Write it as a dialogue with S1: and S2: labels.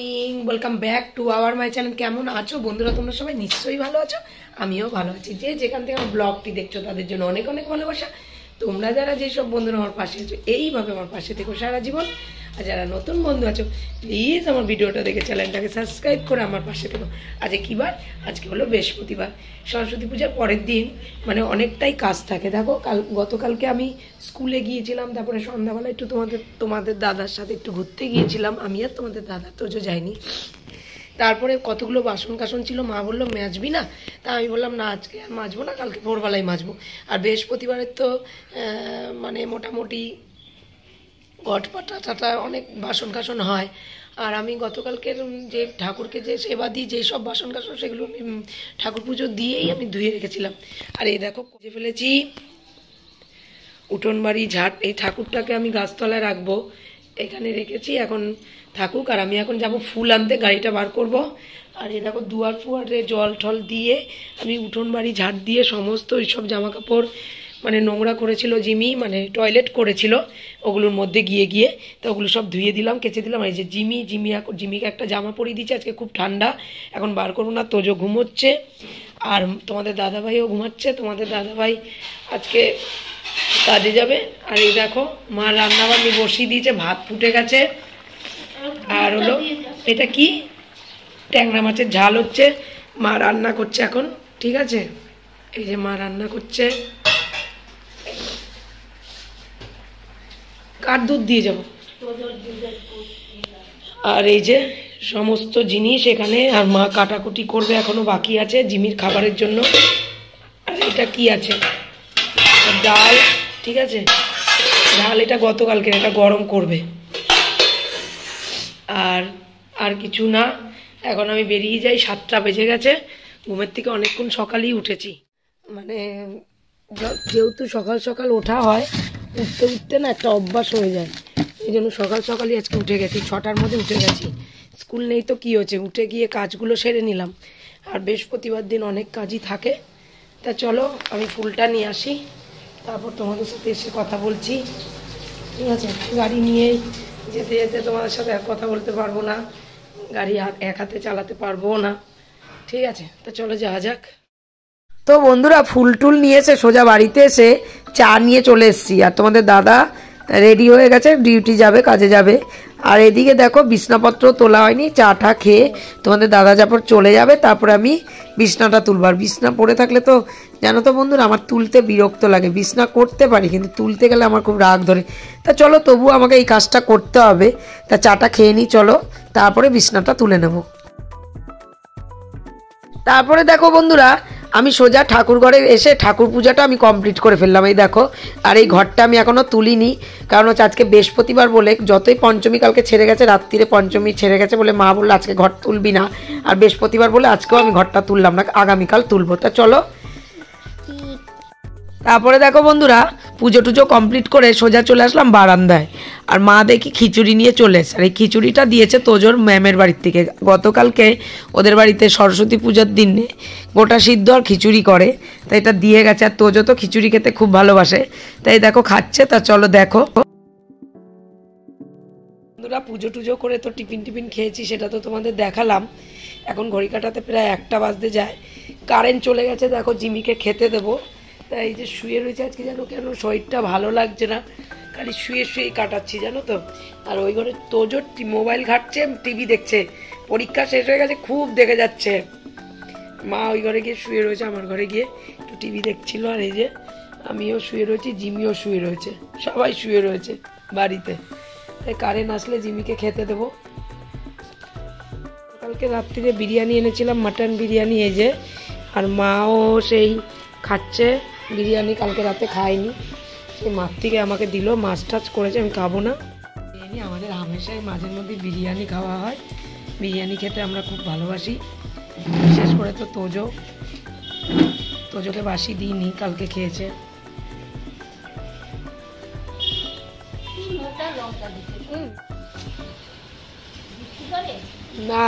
S1: Morning, welcome back to our my channel. কেমন আছো বন্ধুরা? তোমরা সবাই নিশ্চয়ই ভালো আছো, আমিও ভালো আছি। যে যেখান থেকে আমার ব্লগটি দেখছো তাদের জন্য অনেক অনেক ভালোবাসা। তোমরা যারা যেসব বন্ধুরা আমার পাশে আছো এইভাবে আমার পাশে থেকো সারা জীবন। আর যারা নতুন বন্ধু আছো প্লিজ আমার ভিডিওটা দেখে চ্যানেলটাকে সাবস্ক্রাইব করে আমার পাশে থেকো। আজকে কী বার? আজকে হলো বৃহস্পতিবার, সরস্বতী পূজার পরের দিন। মানে অনেকটাই কাজ থাকে। দেখো গতকালকে আমি স্কুলে গিয়েছিলাম, তারপরে সন্ধ্যাবেলা একটু তোমাদের দাদার সাথে একটু ঘুরতে গিয়েছিলাম। আমি আর তোমাদের দাদা তোজো যাইনি। তারপরে কতগুলো বাসন কাসন ছিল, মা বললো মাজবি না, তা আমি বললাম না আজকে আর মাজবো না, কালকে ভোরবেলায় মাজবো। আর বৃহস্পতিবারের তো মানে মোটামুটি ঘটপাটা টাটা অনেক বাসন কাসন হয়। আর আমি গতকালকের যে ঠাকুরকে যে সেবা দিই, যেই সব বাসন কাসন সেগুলো ঠাকুর পুজো দিয়েই আমি ধুয়ে রেখেছিলাম। আর এই দেখো খুঁজে ফেলেছি উঠোন বাড়ি ঝাড়। এই ঠাকুরটাকে আমি গাছতলায় রাখবো, এখানে রেখেছি, এখন থাকুক। আর আমি এখন যাব ফুল আনতে, গাড়িটা বার করব। আর এই দেখো দুয়ার ফুয়ারে জল টল দিয়ে আমি উঠোন বাড়ি ঝাড় দিয়ে সমস্ত ওইসব জামা কাপড় মানে নোংরা করেছিল জিমি, মানে টয়লেট করেছিল, ওগুলোর মধ্যে গিয়ে তো ওগুলো সব ধুয়ে দিলাম, কেচে দিলাম। এই যে জিমিকে একটা জামা পরিয়ে দিচ্ছে, আজকে খুব ঠান্ডা, এখন বার করবো না। তোজো ঘুমোচ্ছে আর তোমাদের দাদাভাইও ঘুমাচ্ছে। তোমাদের দাদাভাই আজকে কাজে যাবে। আর এই দেখো মা রান্নাবান্নি বসিয়ে দিয়েছে, ভাত ফুটে গেছে। আর হলো এটা কি, ট্যাংরা মাছের ঝাল হচ্ছে, মা রান্না করছে এখন। ঠিক আছে, এই যে মা রান্না করছে। কার দুধ দিয়ে যাব? আর এই যে সমস্ত জিনিস এখানে, আর মা কাটাকুটি করবে, এখনো বাকি আছে জিমির খাবারের জন্য। আর এটা কি আছে? ডাল, ঠিক আছে, ডাল এটা গতকালকে, এটা গরম করবে। আর কিছু না, এখন আমি বেরিয়ে যাই। 7টা বেজে গেছে, ঘুমের থেকে অনেকক্ষণ সকালেই উঠেছি। মানে যেহেতু সকাল সকাল ওঠা হয়, উঠতে না একটা অভ্যাস হয়ে যায়, এই জন্য সকালই আজকে উঠে গেছি। 6টার মধ্যে উঠে গেছি। স্কুল নেই তো কী হচ্ছে, উঠে গিয়ে কাজগুলো সেরে নিলাম। আর বৃহস্পতিবার দিন অনেক কাজই থাকে। তা চলো আমি ফুলটা নিয়ে আসি, তারপর তোমাদের সাথে এসে কথা বলছি। ঠিক আছে, গাড়ি নিয়েই যেতে যেতে তোমাদের সাথে আর কথা বলতে পারবো না, গাড়ি এক হাতে চালাতে পারবো না। ঠিক আছে, তো চলো যাওয়া যাক। তো বন্ধুরা ফুল টুল নিয়েছে, সোজা বাড়িতে এসে চা নিয়ে চলে এসেছি। আর তোমাদের দাদা রেডি হয়ে গেছে, ডিউটি যাবে, কাজে যাবে। আর এদিকে দেখো বিছনাপত্র তোলা হয়নি, চাটা খেয়ে তোমাদের দাদা যারপর চলে যাবে, তারপরে আমি বিছনাটা তুলবার। বিছনা পড়ে থাকলে তো জানো তো বন্ধুরা আমার তুলতে বিরক্ত লাগে। বিছনা করতে পারি কিন্তু তুলতে গেলে আমার খুব রাগ ধরে। তা চলো তবু আমাকে এই কাজটা করতে হবে। তা চাটা খেয়ে নিই চলো, তারপরে বিছনাটা তুলে নেব। তারপরে দেখো বন্ধুরা আমি সোজা ঠাকুর ঘরে এসে ঠাকুর পূজাটা আমি কমপ্লিট করে ফেললাম। এই দেখো, আর এই ঘরটা আমি এখনও তুলিনি, কারণ হচ্ছে আজকে বৃহস্পতিবার বলে, যতই পঞ্চমী কালকে ছেড়ে গেছে, রাত্রিরে পঞ্চমী ছেড়ে গেছে বলে মা বললো আজকে ঘর তুলবি না। আর বৃহস্পতিবার বলে আজকেও আমি ঘরটা তুললাম না, আগামীকাল তুলবো। তা চলো। তারপরে দেখো বন্ধুরা পুজো টুজো কমপ্লিট করে সোজা চলে আসলাম বারান্দায়। আর মা দেখি খিচুড়ি নিয়ে চলে এসে, আর এই খিচুড়িটা দিয়েছে তোজোর ম্যামের বাড়ির থেকে। গতকালকে ওদের বাড়িতে সরস্বতী পূজার দিনে গোটা সিদ্ধ আর খিচুড়ি করে, তাই এটা দিয়ে গেছে। আর তোজো তো খিচুড়ি খেতে খুব ভালোবাসে, তাই দেখো খাচ্ছে। তা চলো দেখো বন্ধুরা, পুজো টুজো করে তো টিফিন খেয়েছি, সেটা তো তোমাদের দেখালাম। এখন ঘড়ি কাটাতে প্রায় 1টা বাজতে যায়, কারেন্ট চলে গেছে। দেখো জিমিকে খেতে দেবো, তাই এই যে শুয়ে রয়েছে। আজকে জানো কেন শরীরটা ভালো লাগছে না, খালি শুয়েই কাটাচ্ছি জানো তো। আর ওই ঘরে তোজো মোবাইল ঘাটছে, টিভি দেখছে, পরীক্ষা শেষ হয়ে গেছে, খুব দেখে যাচ্ছে। মা ওই ঘরে গিয়ে শুয়ে রয়েছে, আমার ঘরে গিয়ে একটু টিভি দেখছিল। আর এই যে আমিও শুয়ে রয়েছি, জিমিও শুয়ে রয়েছে, সবাই শুয়ে রয়েছে বাড়িতে। তাই কারেন্ট আসলে জিমিকে খেতে দেবো। কালকে রাত্রিরে বিরিয়ানি এনেছিলাম, মাটন বিরিয়ানি, এই যে। আর মাও সেই খাচ্ছে বিরিয়ানি, কালকে রাতে খাইনি, সেই মাছ থেকে আমাকে দিল, মাছ টাছ করেছে, আমি খাবো না। বিরিয়ানি আমাদের হামেশাই মাঝের মধ্যে বিরিয়ানি খাওয়া হয়, বিরিয়ানি খেতে আমরা খুব ভালোবাসি। বিশেষ করে তো তোজোকে বাসি দিইনি, কালকে খেয়েছে। না